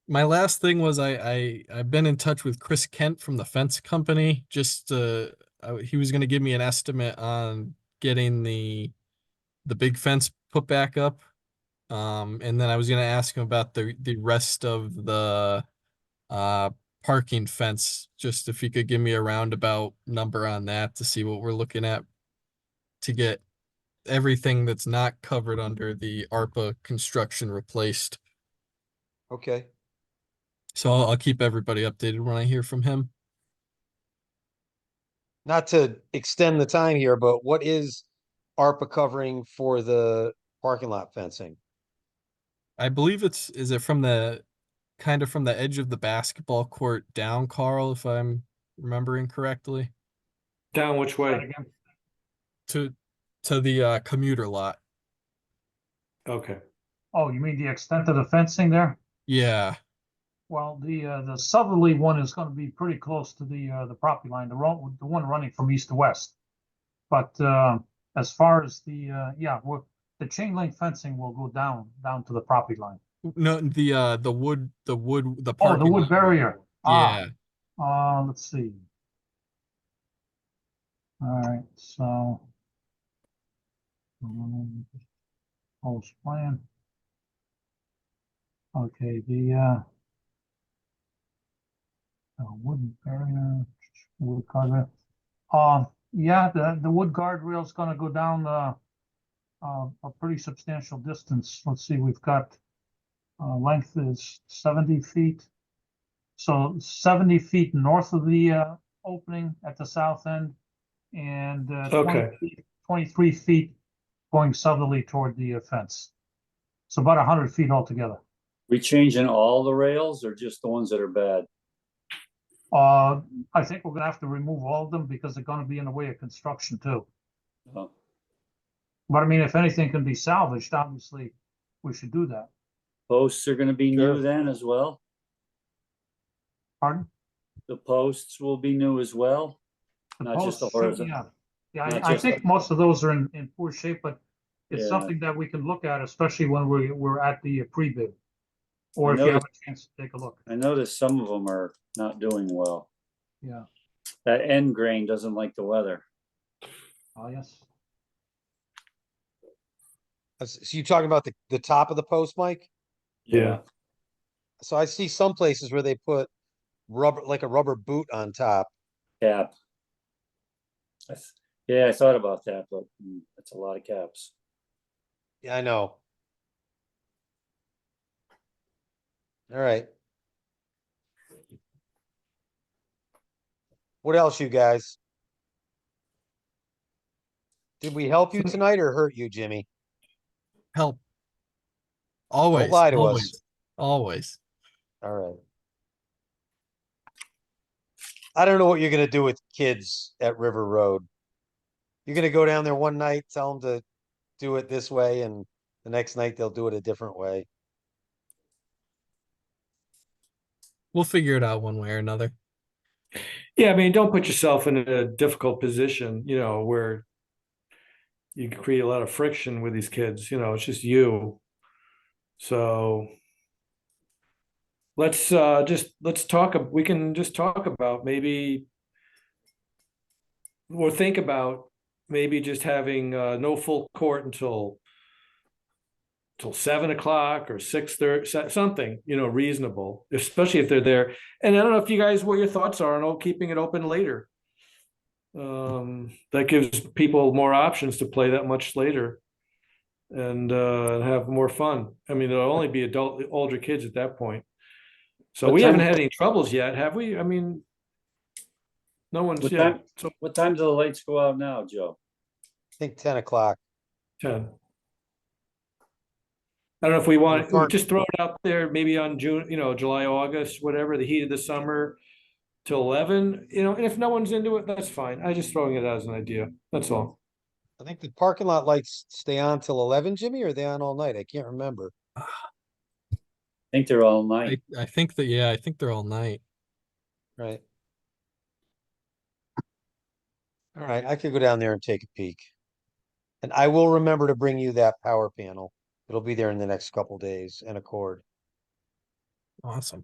My last thing was I've been in touch with Chris Kent from the fence company. Just he was gonna give me an estimate on getting the big fence put back up. And then I was gonna ask him about the rest of the parking fence, just if he could give me a roundabout number on that to see what we're looking at to get everything that's not covered under the ARPA construction replaced. Okay, So I'll keep everybody updated when I hear from him. not to extend the time here, but what is ARPA covering for the parking lot fencing? I believe is it from the kind of from the edge of the basketball court down, Carl, if I'm remembering correctly, Down which Say that way? again? to the commuter lot. Okay. Oh, you mean the extent of the fencing there? Yeah. Well, the southerly one is going to be pretty close to the property line, the one running from east to west. But as far as the chain link fencing will go down to the property line. No, the wood the Oh, the parking wood lot. barrier. Yeah. Let's see. All right, so post plan. Okay, the wooden barrier, wood guardrail. Yeah, the wood guardrail is going to go down a pretty substantial distance. Let's see, we've got length is 70 feet. So 70 feet north of the opening at the south end, and Okay. 23 feet going southerly toward the fence. So about 100 feet altogether. We changing all the rails or just the ones that are bad? I think we're gonna have to remove all of them because they're gonna be in the way of construction too. Oh, But I mean, if anything can be salvaged, obviously, we should do that. posts are gonna be Sure. new then as well? Pardon? The posts will be new as well? The Not just the posts should- horizontal. Yeah, not I just think the- most of those are in poor shape, but it's Yeah. something that we can look at, especially when we're at the pre-bid. Or I if you have noticed- a chance to take a look. I noticed some of them are not doing well. Yeah, That end grain doesn't like the weather. oh, yes. So you talking about the top of the post, Mike? Yeah. So I see some places where they put rubber, like a rubber boot on top. Cap. Yeah, I thought about that, but that's a lot of caps. Yeah, I know. All right. What else, you guys? Did we help you tonight or hurt you, Jimmy? Help. Don't Always, lie to us. always, always. All right. I don't know what you're gonna do with kids at River Road. You're gonna go down there one night, tell them to do it this way, and the next night they'll do it a different way. We'll figure it out one way or another. Yeah, I mean, don't put yourself in a difficult position, you know, where you can create a lot of friction with these kids, you know, it's just you. So let's talk, we can just talk about maybe or think about maybe just having no full court until 7 o'clock or 6:30, something, you know, reasonable, especially if they're there. And I don't know if you guys, what your thoughts are on keeping it open later. That gives people more options to play that much later and have more fun. I mean, there'll only be older kids at that point. So What we haven't time- had any troubles yet, have we? I mean, no one's What yet. time, So what time do the lights go out now, Joe? I think 10 o'clock. 10. I don't know if we want, park- just throw it out there, maybe on June, you know, July, August, whatever, the heat of the summer till 11, you know, and if no one's into it, that's fine. I just throwing it as an idea. That's all. I think the parking lot lights stay on till 11, Jimmy, or are they on all night? I can't remember. I think they're all night. I think that, yeah, I think they're all night. Right. All right, I could go down there and take a peek. And I will remember to bring you that power panel. It'll be there in the next couple days and a cord. Awesome.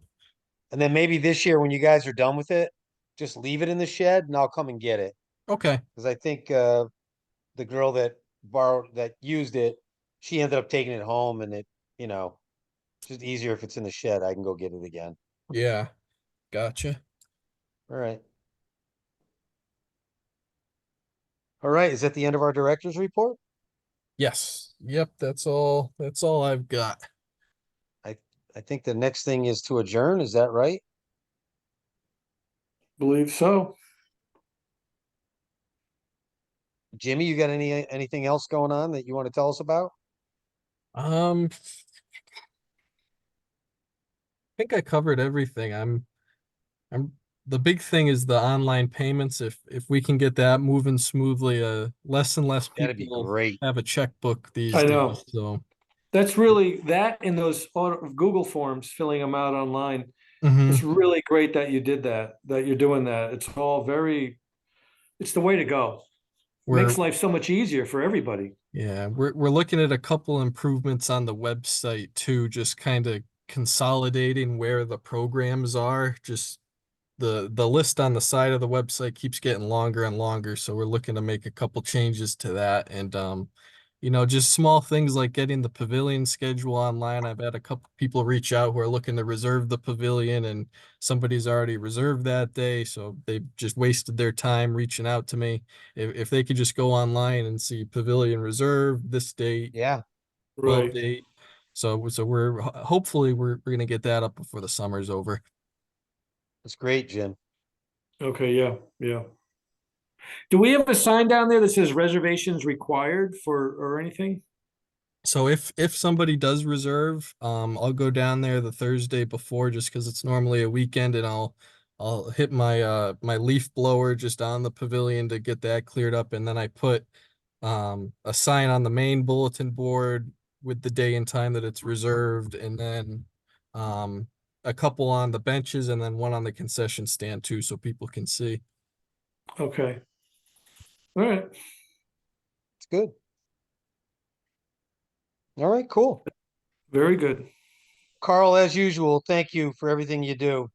And then maybe this year when you guys are done with it, just leave it in the shed and I'll come and get it. Okay. Cause I think the girl that used it, she ended up taking it home and you know, it's just easier if it's in the shed. I can go get it again. Yeah. Gotcha. All right. All right, is that the end of our director's report? Yes. Yep. That's all. That's all I've got. I think the next thing is to adjourn, is that right? Believe so. Jimmy, you got anything else going on that you want to tell us about? I think I covered everything. I'm the big thing is the online payments. If we can get that moving smoothly, less and less That'd be people great. have a checkbook these I days. know. So That's really that in those Google forms, filling them out online. mhm. It's really great that you did that you're doing that. It's all it's the way to go. we're Makes life so much easier for everybody. yeah, we're looking at a couple improvements on the website too, just kind of consolidating where the programs are. Just the list on the side of the website keeps getting longer and longer, so we're looking to make a couple changes to that. And you know, just small things like getting the pavilion schedule online. I've had a couple people reach out who are looking to reserve the pavilion, and somebody's already reserved that day, so they just wasted their time reaching out to me. If they could just go online and see pavilion reserve this date, Yeah, 12 Right. date. So we're hopefully we're gonna get that up before the summer's over. that's great, Jim. Okay, yeah, yeah. Do we have a sign down there that says reservations required or anything? So if somebody does reserve, I'll go down there the Thursday before just because it's normally a weekend, and I'll hit my leaf blower just on the pavilion to get that cleared up, and then I put a sign on the main bulletin board with the day and time that it's reserved, and then a couple on the benches and then one on the concession stand too, so people can see. Okay. All right. It's good. All right, cool. Very good. Carl, as usual, thank you for everything you do.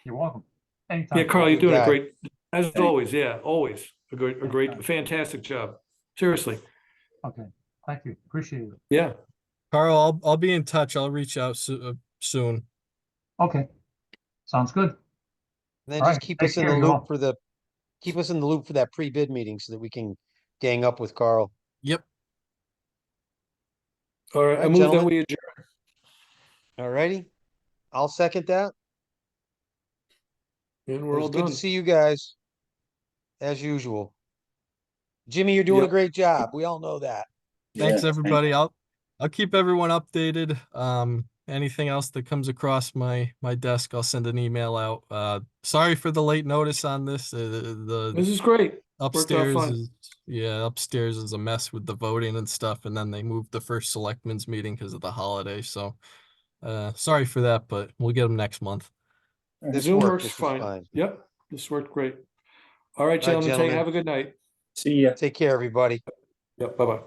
You're welcome. Anytime. Yeah, Carl, you're Good doing a guy. great, as Thank- always. Yeah, always a great, fantastic job. Seriously. Okay. Thank you. Appreciate it. Yeah, Carl, I'll be in touch. I'll reach out soon. Okay. Sounds good. And then All just right, keep take us in care, the you loop all. for keep us in the loop for that pre-bid meeting so that we can gang up with Carl. Yep. all right, All I right, move that gentlemen. we adjourn. All righty. I'll second that. And It we're was all good to done. see you guys. As usual. Jimmy, you're doing a Yep. great job. We all know that. Thanks, Yeah, everybody. I'll keep everyone updated. Anything else that comes across my desk, I'll send an email out. Sorry for the late notice on this. The This is great. Worked out upstairs fine. is upstairs is a mess with the voting and stuff, and then they moved the first selectmen's meeting because of the holiday. So sorry for that, but we'll get them next month. This Zoom worked. works This was fine. fine. Yep, this worked great. All right, All right, gentlemen, gentlemen. have a good night. see ya. Take care, everybody. Yep, bye-bye.